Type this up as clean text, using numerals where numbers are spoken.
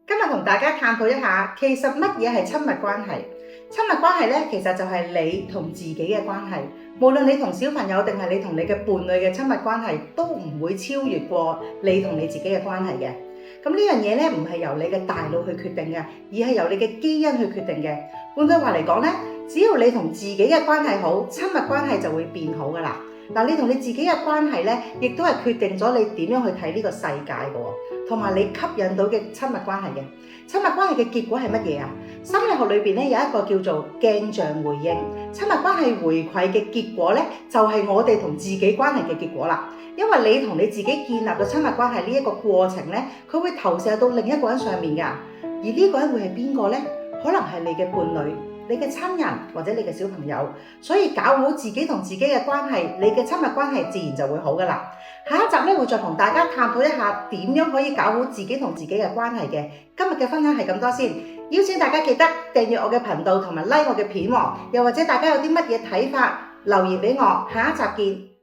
今日同大家探討一下，其實乜嘢係親密關係？親密關係咧，其實就係你同自己嘅關係。無論你同小朋友定係你同你嘅伴侶嘅親密關係，都唔會超越過你同你自己嘅關係嘅。咁呢樣嘢咧，唔係由你嘅大腦去決定嘅，而係由你嘅基因去決定嘅。換句話嚟講咧，只要你同自己嘅關係好，親密關係就會變好噶啦。嗱，你同你自己嘅關係咧，亦都係決定咗你點樣去睇呢個世界嘅喎，同埋你吸引到嘅親密關係嘅。親密關係嘅結果係乜嘢啊？心理學裏邊咧有一個叫做鏡像回應，親密關係回饋嘅結果咧，就係我哋同自己關係嘅結果啦。因為你同你自己建立嘅親密關係呢一個過程咧，佢會投射到另一個人上面㗎。而呢個人會係邊個咧？可能係你嘅伴侶、你嘅親人或者你嘅小朋友。所以搞好自己同自己嘅關係，你嘅親密關係自然就會好㗎啦。下一集咧會再同大家探討一下點樣可以搞好自己同自己嘅關係嘅。今日嘅分享係咁多先，邀請大家記得訂閱我嘅頻道同埋 like 我嘅片喎。又或者大家有啲乜嘢睇法，留言俾我，下一集見。